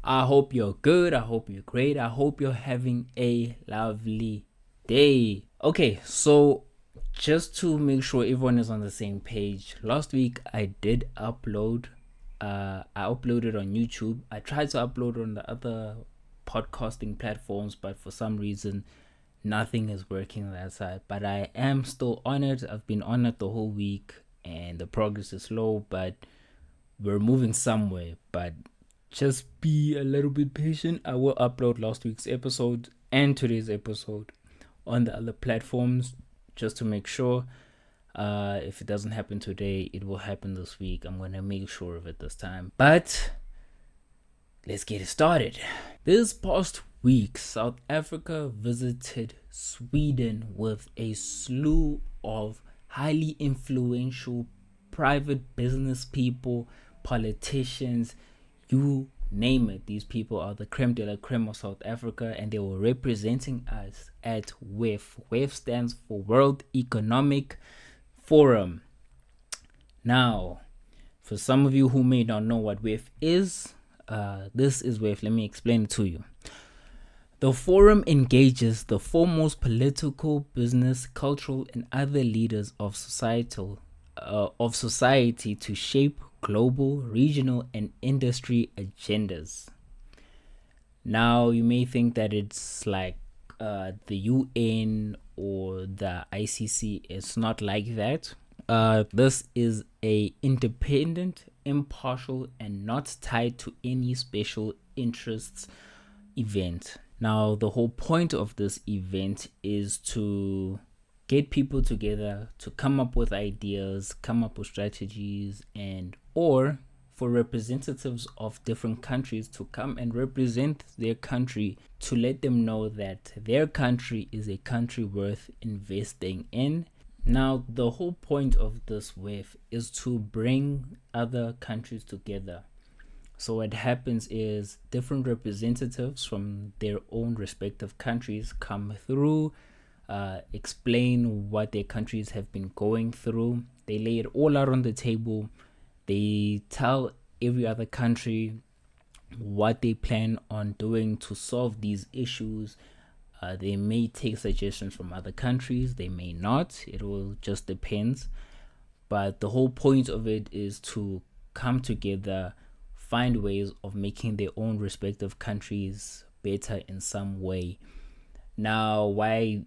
I hope you're good. I hope you're great. I hope you're having a lovely day. Okay, so just to make sure everyone is on the same page, last week I did upload. I uploaded on YouTube. I tried to upload on the other podcasting platforms, but for some reason, nothing is working on that side. But I am still on it. I've been on it the whole week, and the progress is slow, but we're moving somewhere. But just be a little bit patient. I will upload last week's episode and today's episode on the other platforms just to make sure. If it doesn't happen today, it will happen this week. I'm gonna make sure of it this time. But let's get it started. This past week, South Africa visited Sweden with a slew of highly influential private business people, politicians, you name it. These people are the creme de la creme of South Africa, and they were representing us at WEF. WEF stands for World Economic Forum. Now, for some of you who may not know what WEF is, this is WEF. Let me explain it to you. The forum engages the foremost political, business, cultural, and other leaders of society to shape global, regional, and industry agendas. Now, you may think that it's like the UN or the ICC. It's not like that. This is a independent, impartial, and not tied to any special interests event. Now, the whole point of this event is to get people together to come up with ideas, come up with strategies, and or for representatives of different countries to come and represent their country, to let them know that their country is a country worth investing in. Now, the whole point of this WEF is to bring other countries together. So what happens is different representatives from their own respective countries come through, explain what their countries have been going through. They lay it all out on the table. They tell every other country what they plan on doing to solve these issues. They may take suggestions from other countries. They may not. It will just depends. But the whole point of it is to come together, find ways of making their own respective countries better in some way. Now, why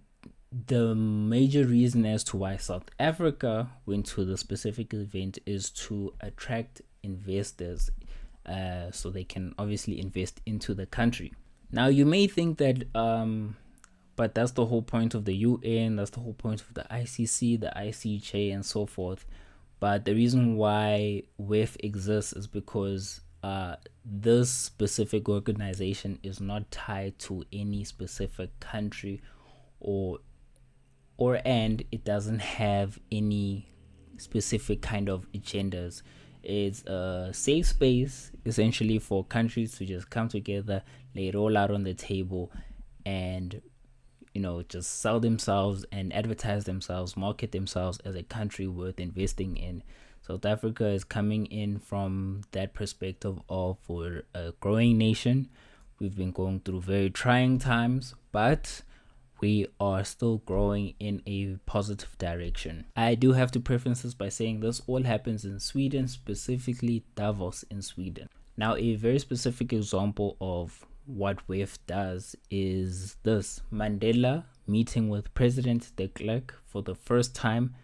the major reason as to why South Africa went to the specific event is to attract investors, so they can obviously invest into the country. Now, you may think that but that's the whole point of the UN, that's the whole point of the ICC, the ICJ, and so forth. But the reason why WEF exists is because this specific organization is not tied to any specific country and it doesn't have any specific kind of agendas. It's a safe space essentially for countries to just come together, lay it all out on the table, and just sell themselves and advertise themselves, market themselves as a country worth investing in. South Africa is coming in from that perspective of, we're a growing nation. We've been going through very trying times, but we are still growing in a positive direction. I do have to preface this by saying this all happens in Sweden, specifically Davos in Sweden. Now, a very specific example of what WEF does is this: Mandela meeting with President de Klerk for the first time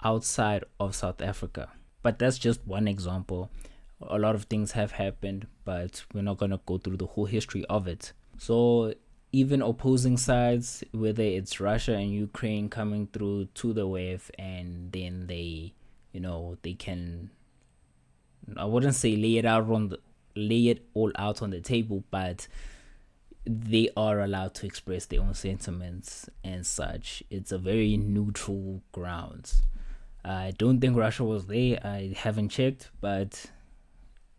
outside of South Africa. But that's just one example. A lot of things have happened, but we're not going to go through the whole history of it. So even opposing sides, whether it's Russia and Ukraine coming through to the WEF, and then they can, I wouldn't say lay it all out on the table, but they are allowed to express their own sentiments and such. It's a very neutral grounds. I don't think Russia was there. I haven't checked, but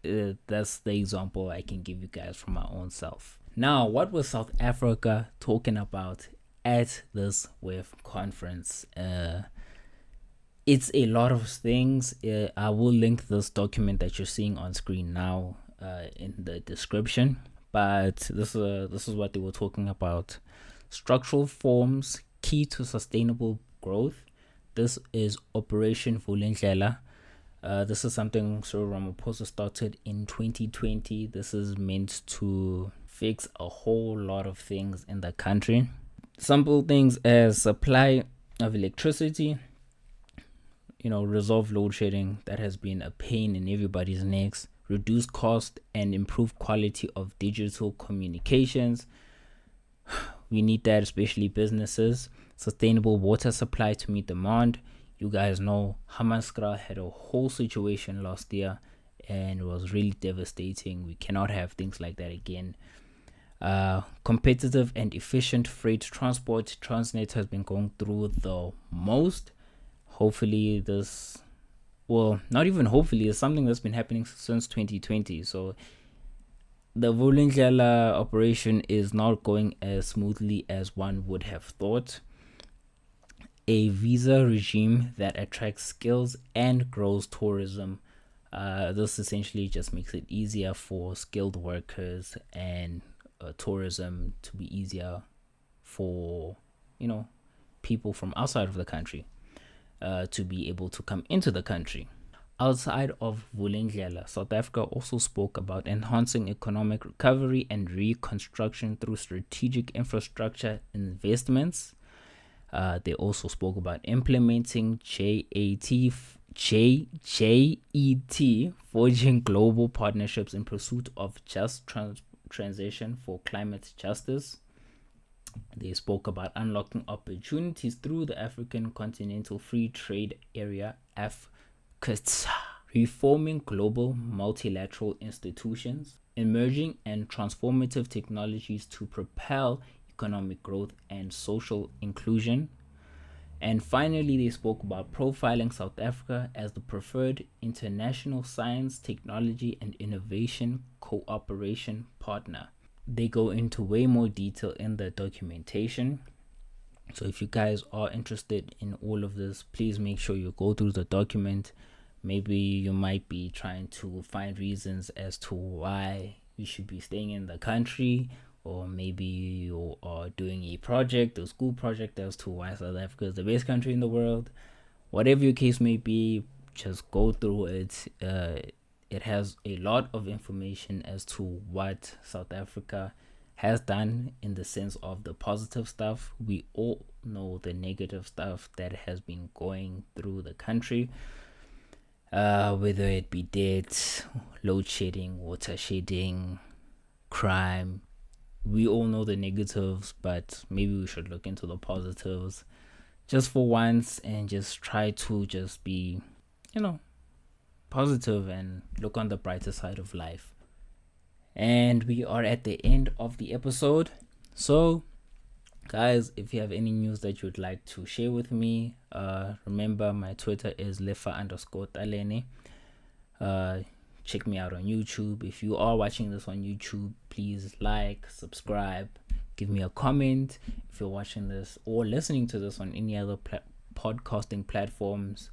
that's the example I can give you guys from my own self. Now, what was South Africa talking about at this WEF conference? It's a lot of things. I will link this document that you're seeing on screen now in the description. But this is what they were talking about: structural forms key to sustainable growth. This is Operation Vulindlela. This is something Cyril Ramaphosa started in 2020. This is meant to fix a whole lot of things in the country. Simple things as supply of electricity, resolve load shedding that has been a pain in everybody's necks, reduce cost and improve quality of digital communications. We need that, especially businesses. Sustainable water supply to meet demand. You guys know Hamaskra had a whole situation last year and it was really devastating. We cannot have things like that again. Competitive and efficient freight transport. Transnet has been going through the most. Hopefully this, well, not even hopefully, it's something that's been happening since 2020. So the Vulindlela operation is not going as smoothly as one would have thought. A visa regime that attracts skills and grows tourism. This essentially just makes it easier for skilled workers and tourism to be easier for people from outside of the country to be able to come into the country. Outside of Vulindlela, South Africa also spoke about enhancing economic recovery and reconstruction through strategic infrastructure investments. They also spoke about implementing JET, forging global partnerships in pursuit of just transition for climate justice. They spoke about unlocking opportunities through the African Continental Free Trade Area, AfCFTA, reforming global multilateral institutions, emerging and transformative technologies to propel economic growth and social inclusion. And finally, they spoke about profiling South Africa as the preferred international science, technology, and innovation cooperation partner. They go into way more detail in the documentation. So if you guys are interested in all of this, please make sure you go through the document. Maybe you might be trying to find reasons as to why you should be staying in the country, or maybe you are doing a project, a school project, as to why South Africa is the best country in the world. Whatever your case may be, just go through it. It has a lot of information as to what South Africa has done in the sense of the positive stuff. We all know the negative stuff that has been going through the country, whether it be debt, load shedding, water shedding, crime. We all know the negatives, but maybe we should look into the positives just for once and just try to just be, positive and look on the brighter side of life. And we are at the end of the episode. So, guys, if you have any news that you'd like to share with me, remember my Twitter is lefa_talene. Check me out on YouTube. If you are watching this on YouTube, please like, subscribe, give me a comment. If you're watching this or listening to this on any other podcasting platforms,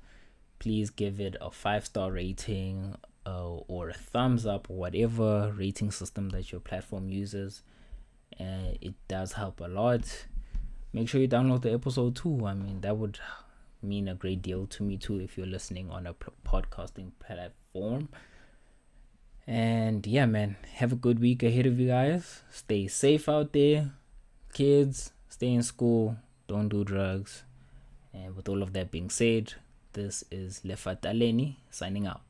please give it a 5-star rating or a thumbs up, or whatever rating system that your platform uses. It does help a lot. Make sure you download the episode too. I mean, that would mean a great deal to me too if you're listening on a podcasting platform. And yeah, man, have a good week ahead of you guys. Stay safe out there. Kids, stay in school. Don't do drugs. And with all of that being said, this is Lefa Taleni signing out.